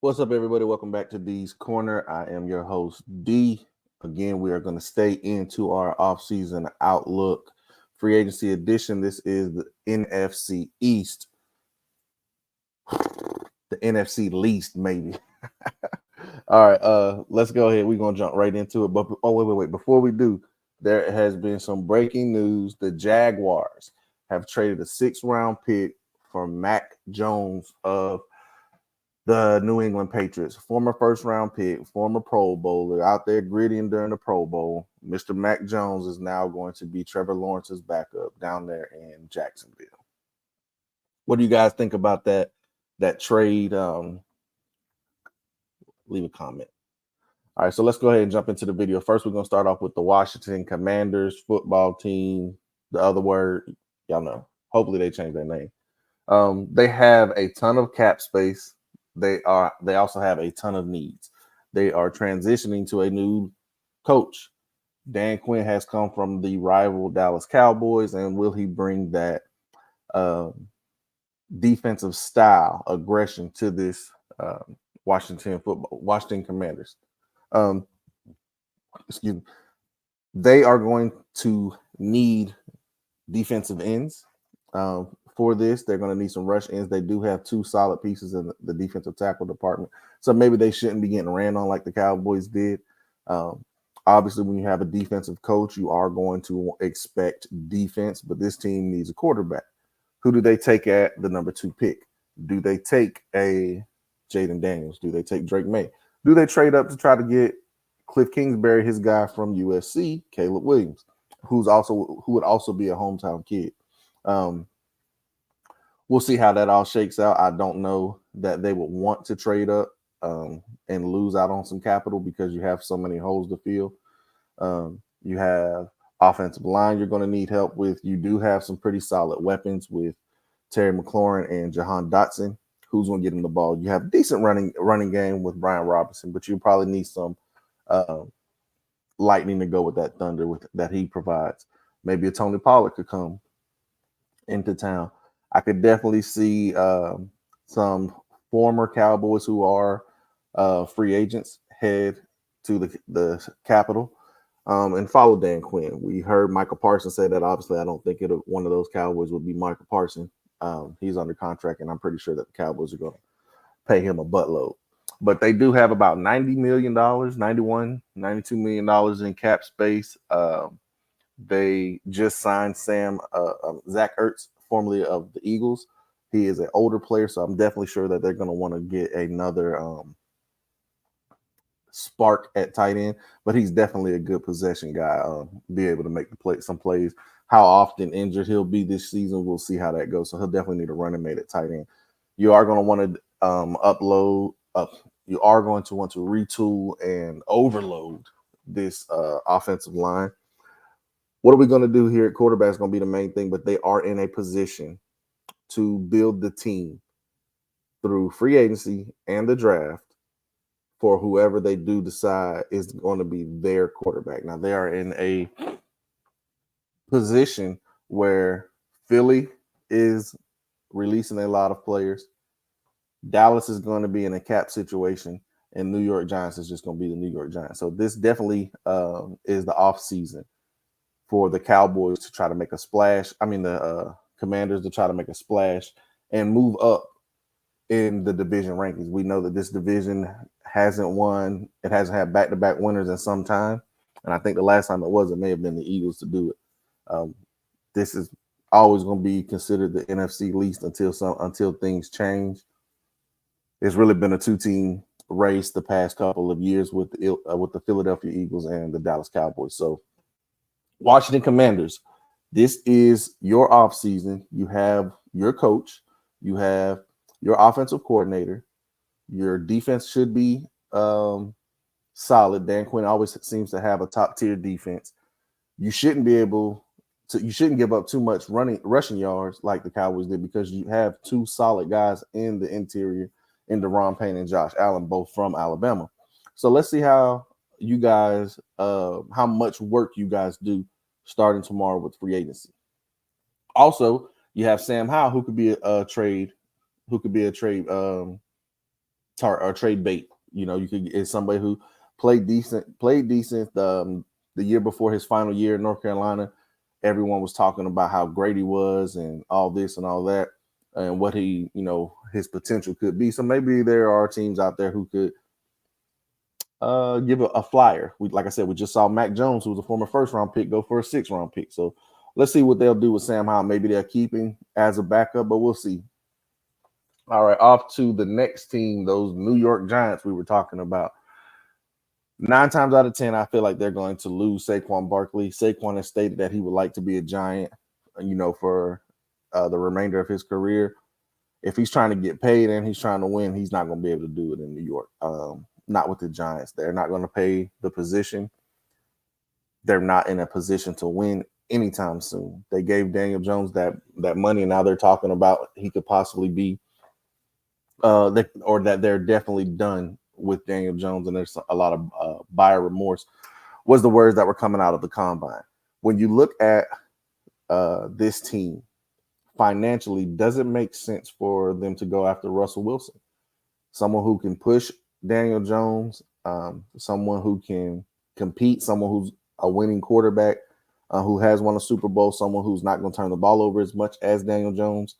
What's up, everybody? Welcome back to D's Corner. I am your host, D. Again, we are going to stay into our offseason outlook free agency edition. This is the NFC East, the NFC least, maybe. All right, let's go ahead. We're going to jump right into it. But wait. Before we do, there has been some breaking news. The Jaguars have traded a 6th-round pick for Mac Jones of the New England Patriots, former first-round pick, former Pro Bowler, out there grittying during the Pro Bowl. Mr. Mac Jones is now going to be Trevor Lawrence's backup down there in Jacksonville. What do you guys think about that trade? Leave a comment. All right, so let's go ahead and jump into the video. First, we're going to start off with the Washington Commanders football team. The other word, y'all know. Hopefully they change their name. They have a ton of cap space. They also have a ton of needs. They are transitioning to a new coach. Dan Quinn has come from the rival Dallas Cowboys, and will he bring that defensive style, aggression to this Washington Commanders? Excuse me. They are going to need defensive ends. For this, they're going to need some rush ends. They do have 2 solid pieces in the defensive tackle department, so maybe they shouldn't be getting ran on like the Cowboys did. Obviously, when you have a defensive coach, you are going to expect defense, but this team needs a quarterback. Who do they take at the number 2 pick? Do they take a Jaden Daniels? Do they take Drake May? Do they trade up to try to get Cliff Kingsbury, his guy from USC, Caleb Williams, who would also be a hometown kid? We'll see how that all shakes out. I don't know that they would want to trade up and lose out on some capital because you have so many holes to fill. You have offensive line you're going to need help with. You do have some pretty solid weapons with Terry McLaurin and Jahan Dotson. Who's going to get him the ball? You have decent running game with Brian Robinson, but you probably need some lightning to go with that thunder that he provides. Maybe a Tony Pollard could come into town. I could definitely see some former Cowboys who are free agents head to the Capitol and follow Dan Quinn. We heard Michael Parsons say that. Obviously, I don't think one of those Cowboys would be Michael Parsons. He's under contract, and I'm pretty sure that the Cowboys are going to pay him a buttload. But they do have about $90 million, $91, $92 million in cap space. They just signed Zach Ertz, formerly of the Eagles. He is an older player, so I'm definitely sure that they're going to want to get another spark at tight end. But he's definitely a good possession guy. Be able to make some plays. How often injured he'll be this season, we'll see how that goes. So he'll definitely need a running mate at tight end. You are going to want to You are going to want to retool and overload this offensive line. What are we going to do here at quarterback is going to be the main thing, but they are in a position to build the team through free agency and the draft for whoever they do decide is going to be their quarterback. Now, they are in a position where Philly is releasing a lot of players. Dallas is going to be in a cap situation, and New York Giants is just going to be the New York Giants. So this definitely is the off season for the Cowboys to try to make a splash. I mean, the Commanders to try to make a splash and move up in the division rankings. We know that this division hasn't won. It hasn't had back-to-back winners in some time. And I think the last time it may have been the Eagles to do it. This is always going to be considered the NFC least until things change. It's really been a 2-team race the past couple of years with the Philadelphia Eagles and the Dallas Cowboys. So Washington Commanders, this is your offseason. You have your coach. You have your offensive coordinator. Your defense should be solid. Dan Quinn always seems to have a top-tier defense. You shouldn't give up too much rushing yards like the Cowboys did because you have 2 solid guys in the interior in Deron Payne and Josh Allen, both from Alabama. So let's see how you guys, how much work you guys do starting tomorrow with free agency. Also, you have Sam Howell, who could be a trade trade bait. You know, you could is somebody who played decent the year before his final year in North Carolina. Everyone was talking about how great he was and all this and all that and what he, his potential could be. So maybe there are teams out there who could give a flyer. Like I said, we just saw Mac Jones, who was a former first round pick, go for a 6th-round pick. So let's see what they'll do with Sam Howell. Maybe they're keeping as a backup, but we'll see. All right, off to the next team, those New York Giants we were talking about. 9 times out of 10, I feel like they're going to lose Saquon Barkley. Saquon has stated that he would like to be a Giant, for the remainder of his career. If he's trying to get paid and he's trying to win, he's not going to be able to do it in New York. Not with the Giants. They're not going to pay the position. They're not in a position to win anytime soon. They gave Daniel Jones that money, and now they're talking about he could possibly be that they're definitely done with Daniel Jones, and there's a lot of buyer remorse was the words that were coming out of the combine. When you look at this team financially, does it make sense for them to go after Russell Wilson? Someone who can push Daniel Jones, someone who can compete, someone who's a winning quarterback, who has won a Super Bowl, someone who's not going to turn the ball over as much as Daniel Jones.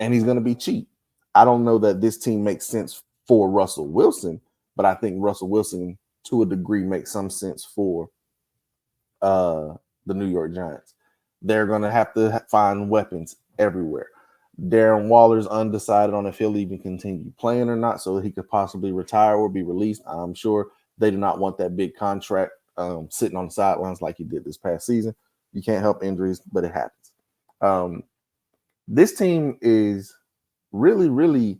And he's going to be cheap. I don't know that this team makes sense for Russell Wilson, but I think Russell Wilson, to a degree, makes some sense for the New York Giants. They're going to have to find weapons everywhere. Darren Waller's undecided on if he'll even continue playing or not, so he could possibly retire or be released. I'm sure they do not want that big contract sitting on the sidelines like he did this past season. You can't help injuries, but it happens. This team is really, really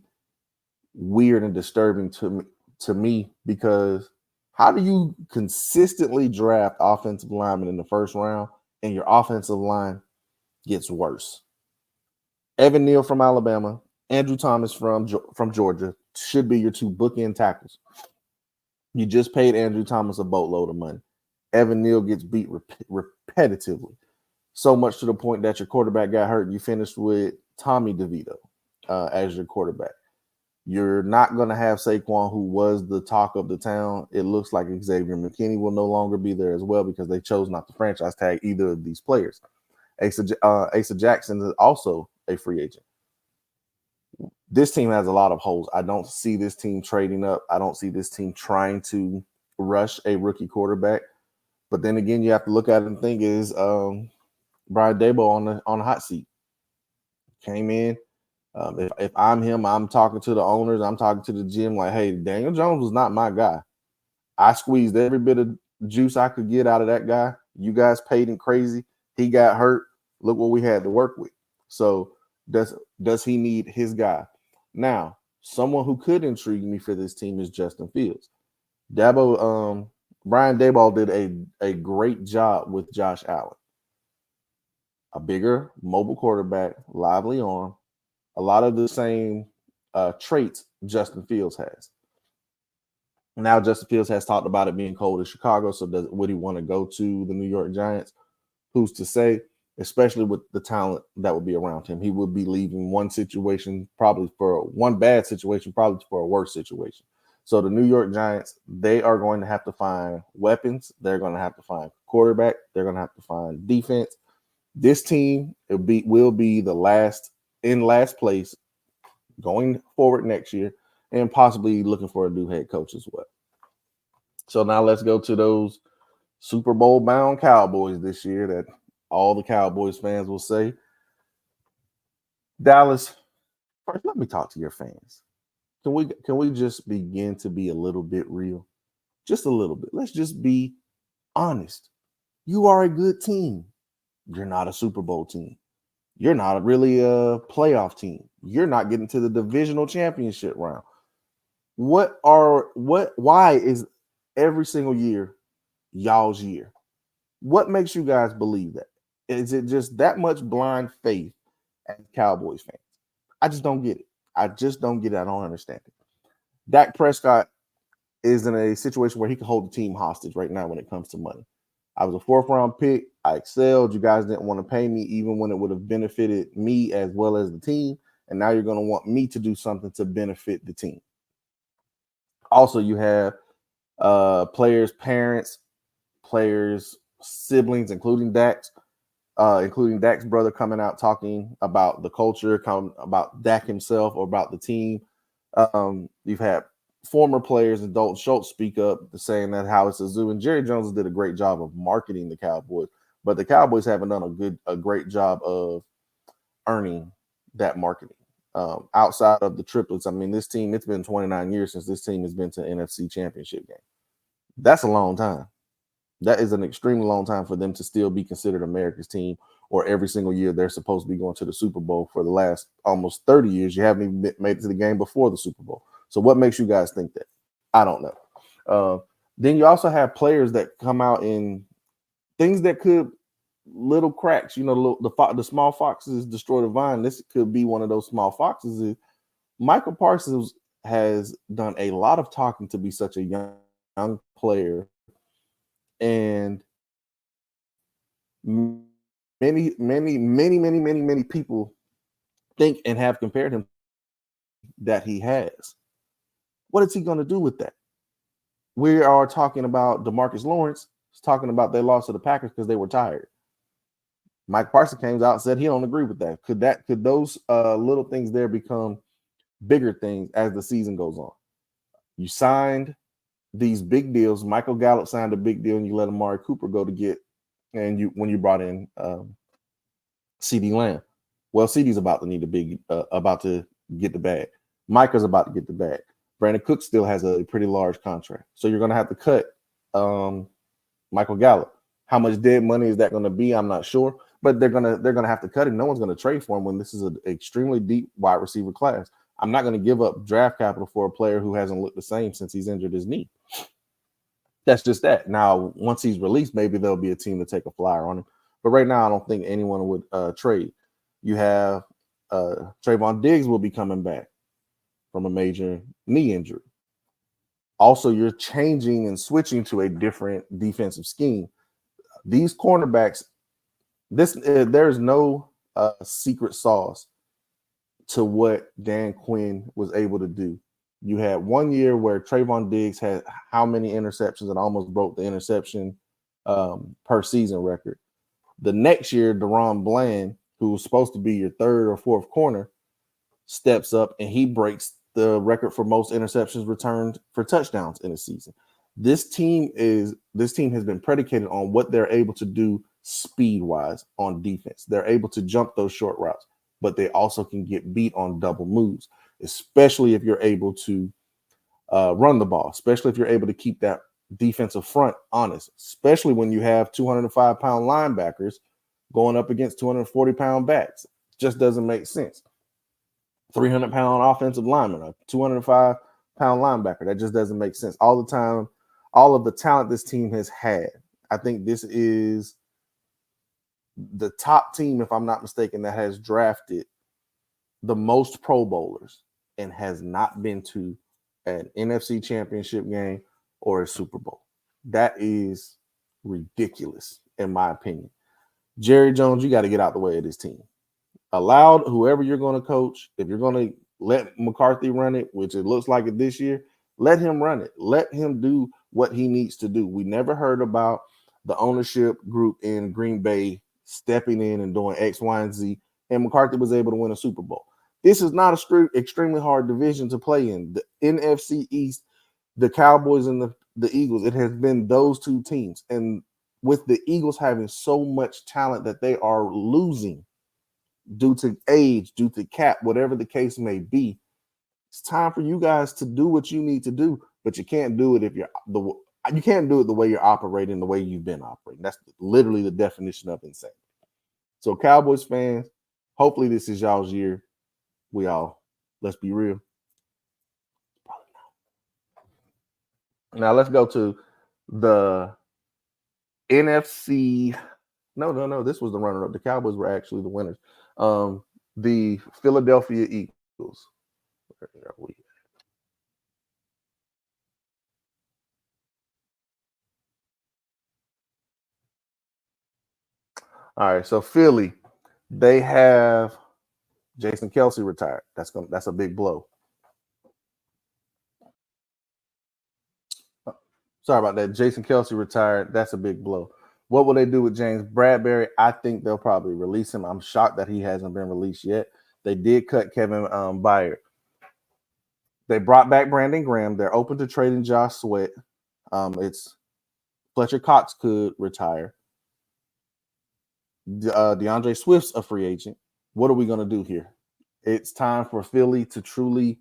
weird and disturbing to me because how do you consistently draft offensive linemen in the first round and your offensive line gets worse? Evan Neal from Alabama, Andrew Thomas from Georgia should be your 2 bookend tackles. You just paid Andrew Thomas a boatload of money. Evan Neal gets beat repetitively, so much to the point that your quarterback got hurt and you finished with Tommy DeVito as your quarterback. You're not going to have Saquon, who was the talk of the town. It looks like Xavier McKinney will no longer be there as well because they chose not to franchise tag either of these players. Asa Jackson is also a free agent. This team has a lot of holes. I don't see this team trading up. I don't see this team trying to rush a rookie quarterback. But then again, you have to look at it and think, is Brian Daboll on the hot seat? Came in. If I'm him, I'm talking to the owners. I'm talking to the gym like, hey, Daniel Jones was not my guy. I squeezed every bit of juice I could get out of that guy. You guys paid him crazy. He got hurt. Look what we had to work with. So does he need his guy? Now, someone who could intrigue me for this team is Justin Fields. Brian Daboll did a great job with Josh Allen. A bigger mobile quarterback, lively arm, a lot of the same traits Justin Fields has. Now Justin Fields has talked about it being cold in Chicago, so would he want to go to the New York Giants? Who's to say, especially with the talent that would be around him. He would be leaving one situation, probably for one bad situation, probably for a worse situation. So the New York Giants, they are going to have to find weapons. They're going to have to find quarterback. They're going to have to find defense. This team will be the last place going forward next year and possibly looking for a new head coach as well. So now let's go to those Super Bowl bound Cowboys this year that all the Cowboys fans will say. Dallas, first, let me talk to your fans. Can we just begin to be a little bit real? Just a little bit. Let's just be honest. You are a good team. You're not a Super Bowl team. You're not really a playoff team. You're not getting to the divisional championship round. Why is every single year y'all's year? What makes you guys believe that? Is it just that much blind faith as Cowboys fans? I just don't get it. I don't understand it. Dak Prescott is in a situation where he can hold the team hostage right now when it comes to money. I was a 4th-round pick. I excelled. You guys didn't want to pay me even when it would have benefited me as well as the team. and now you're going to want me to do something to benefit the team. Also, you have players' parents, players' siblings, including Dak's brother coming out talking about the culture, about Dak himself or about the team. You've had former players and Dalton Schultz speak up saying that how it's a zoo. And Jerry Jones did a great job of marketing the Cowboys, but the Cowboys haven't done a great job of earning that marketing. Outside of the triplets, I mean, this team, it's been 29 years since this team has been to an NFC championship game. That's a long time. That is an extremely long time for them to still be considered America's team, or every single year they're supposed to be going to the Super Bowl. For the last almost 30 years, you haven't even made it to the game before the Super Bowl. So what makes you guys think that? I don't know. Then you also have players that come out in things that could little cracks. You know, the small foxes destroy the vine. This could be one of those small foxes. Michael Parsons has done a lot of talking to be such a young player, and many people think and have compared him that he has. What is he going to do with that? We are talking about DeMarcus Lawrence talking about they lost to the Packers because they were tired. Mike Parsons came out and said he don't agree with that. Could those little things there become bigger things as the season goes on? You signed these big deals. Michael Gallup signed a big deal, and you let Amari Cooper go to get, and when you brought in CeeDee Lamb. Well, CeeDee's about to get the bag. Micah's about to get the bag. Brandon Cook still has a pretty large contract, so you're going to have to cut Michael Gallup. How much dead money is that going to be? I'm not sure, but they're gonna have to cut him. No one's going to trade for him when this is an extremely deep wide receiver class. I'm not going to give up draft capital for a player who hasn't looked the same since he's injured his knee. That's just that. Now, once he's released, maybe there'll be a team to take a flyer on him. But right now, I don't think anyone would trade. You have Trayvon Diggs will be coming back from a major knee injury. Also, you're changing and switching to a different defensive scheme. These cornerbacks, there's no secret sauce to what Dan Quinn was able to do. You had 1 year where Trayvon Diggs had how many interceptions and almost broke the interception per season record. The next year, Deron Bland, who was supposed to be your third or fourth corner, steps up and he breaks the record for most interceptions returned for touchdowns in a season. This team has been predicated on what they're able to do speed-wise on defense. They're able to jump those short routes, but they also can get beat on double moves, especially if you're able to run the ball, especially if you're able to keep that defensive front honest, especially when you have 205-pound linebackers going up against 240-pound backs. Just doesn't make sense. 300-pound offensive lineman, a 205-pound linebacker. That just doesn't make sense. All the time, all of the talent this team has had, I think this is the top team, if I'm not mistaken, that has drafted the most Pro Bowlers and has not been to an NFC championship game or a Super Bowl. That is ridiculous, in my opinion. Jerry Jones, you got to get out the way of this team. Allow whoever you're going to coach, if you're going to let McCarthy run it, which it looks like it this year, let him run it. Let him do what he needs to do. We never heard about the ownership group in Green Bay stepping in and doing X, Y, and Z, and McCarthy was able to win a Super Bowl. This is not a extremely hard division to play in. The NFC East, the Cowboys and the Eagles, it has been those two teams. And with the Eagles having so much talent that they are losing due to age, due to cap, whatever the case may be, it's time for you guys to do what you need to do. But you can't do it you can't do it the way you're operating, the way you've been operating. That's literally the definition of insane. So Cowboys fans, hopefully this is y'all's year. Let's be real. Now let's go to the NFC. No. This was the runner-up. The Cowboys were actually the winners. The Philadelphia Eagles. Where are we? All right, so Philly, they have Jason Kelsey retired. That's a big blow. Sorry about that. Jason Kelsey retired. That's a big blow. What will they do with James Bradbury? I think they'll probably release him. I'm shocked that he hasn't been released yet. They did cut Kevin Byard. They brought back Brandon Graham. They're open to trading Josh Sweat. It's Fletcher Cox could retire. DeAndre Swift's a free agent. What are we going to do here? It's time for Philly to truly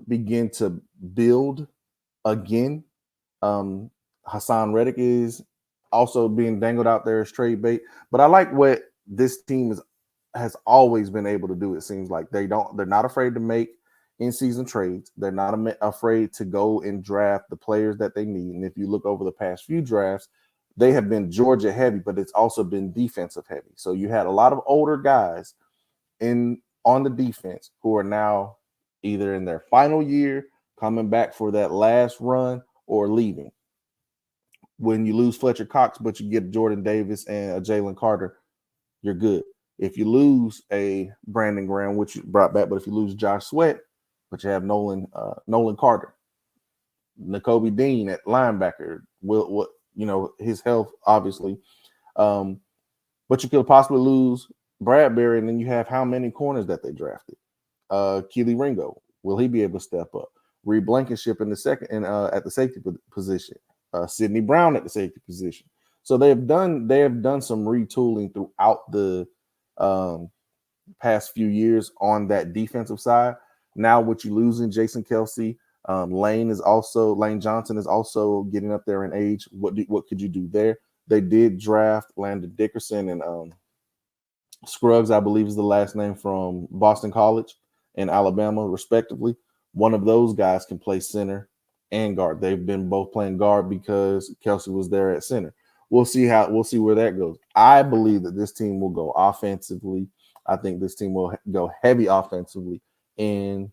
begin to build again. Hassan Reddick is also being dangled out there as trade bait. But I like what this team has always been able to do. It seems like they're not afraid to make in-season trades. They're not afraid to go and draft the players that they need. And if you look over the past few drafts, they have been Georgia heavy, but it's also been defensive heavy. So you had a lot of older guys on the defense who are now either in their final year, coming back for that last run, or leaving. When you lose Fletcher Cox, but you get Jordan Davis and a Jalen Carter, you're good. If you lose a Brandon Graham, which you brought back, but if you lose Josh Sweat, but you have Nolan Carter, Nakobe Dean at linebacker, his health obviously, but you could possibly lose Bradbury, and then you have how many corners that they drafted? Keely Ringo, will he be able to step up? Reed Blankenship in the second and at the safety position, Sidney Brown at the safety position. So they have done some retooling throughout the past few years on that defensive side. Now, what you losing Jason Kelsey, Lane Johnson is also getting up there in age. What could you do there? They did draft Landon Dickerson and Scruggs, I believe is the last name, from Boston College and Alabama, respectively. One of those guys can play center and guard. They've been both playing guard because Kelsey was there at center. We'll see where that goes. I believe that this team will go offensively. I think this team will go heavy offensively in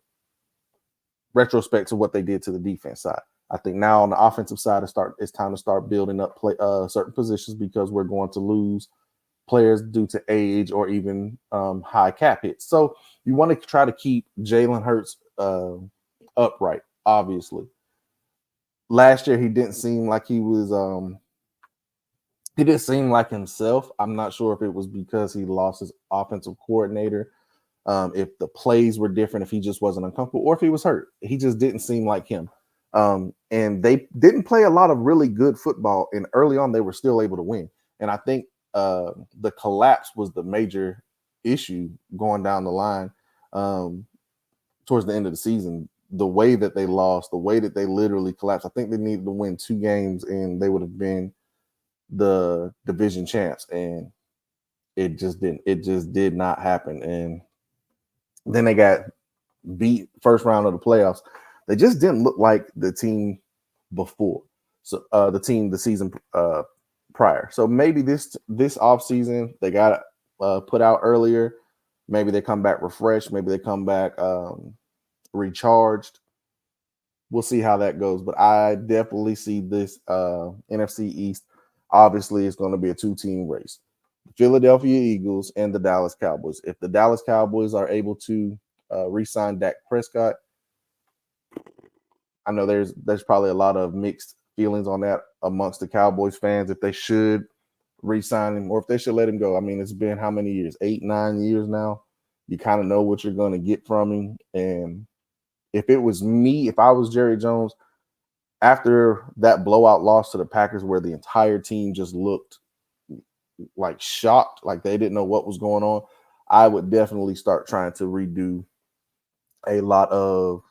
retrospect to what they did to the defense side. I think now on the offensive side, it's time to start building up certain positions because we're going to lose players due to age or even high cap hits. So you want to try to keep Jalen Hurts upright, obviously. Last year, he didn't seem like he was he didn't seem like himself. I'm not sure if it was because he lost his offensive coordinator, if the plays were different, if he just wasn't uncomfortable, or if he was hurt. He just didn't seem like him. And they didn't play a lot of really good football, and early on they were still able to win. And I think the collapse was the major issue going down the line towards the end of the season. The way that they lost, the way that they literally collapsed. I think they needed to win 2 games, and they would have been the division champs, and it just didn't. It just did not happen. And then they got beat first round of the playoffs. They just didn't look like the team before. So the season prior. So maybe this offseason they got put out earlier. Maybe they come back refreshed. Maybe they come back recharged. We'll see how that goes. But I definitely see this NFC East. Obviously, it's going to be a 2-team race. The Philadelphia Eagles and the Dallas Cowboys. If the Dallas Cowboys are able to re-sign Dak Prescott, I know there's probably a lot of mixed feelings on that amongst the Cowboys fans, if they should re-sign him or if they should let him go. I mean, it's been how many years? 8-9 years now. You kind of know what you're going to get from him. And if it was me, if I was Jerry Jones, after that blowout loss to the Packers where the entire team just looked like shocked, like they didn't know what was going on, I would definitely start trying to redo a lot of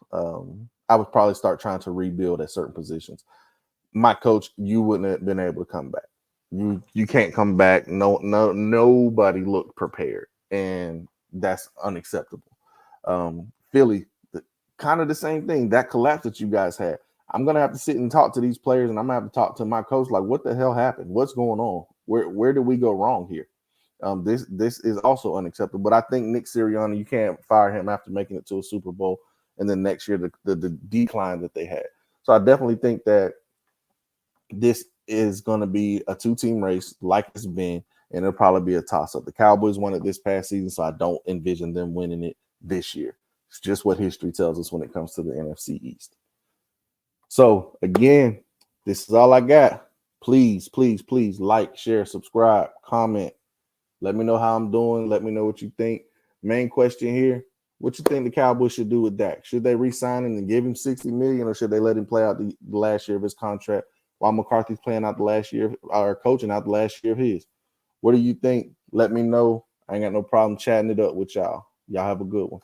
I would probably start trying to rebuild at certain positions. My coach, you wouldn't have been able to come back. You can't come back. Nobody looked prepared, and that's unacceptable. Philly, kind of the same thing. That collapse that you guys had. I'm gonna have to sit and talk to these players, and I'm gonna have to talk to my coach. Like, what the hell happened? What's going on? Where did we go wrong here? This is also unacceptable. But I think Nick Sirianni, you can't fire him after making it to a Super Bowl, and then next year the decline that they had. So I definitely think that this is going to be a 2-team race like it's been, and it'll probably be a toss-up. The Cowboys won it this past season, so I don't envision them winning it this year. It's just what history tells us when it comes to the NFC East. So again, this is all I got. Please, please, please like, share, subscribe, comment. Let me know how I'm doing. Let me know what you think. Main question here: what you think the Cowboys should do with Dak? Should they re-sign him and give him $60 million, or should they let him play out the last year of his contract while McCarthy's playing out the last year or coaching out the last year of his? What do you think? Let me know. I ain't got no problem chatting it up with y'all. Y'all have a good one.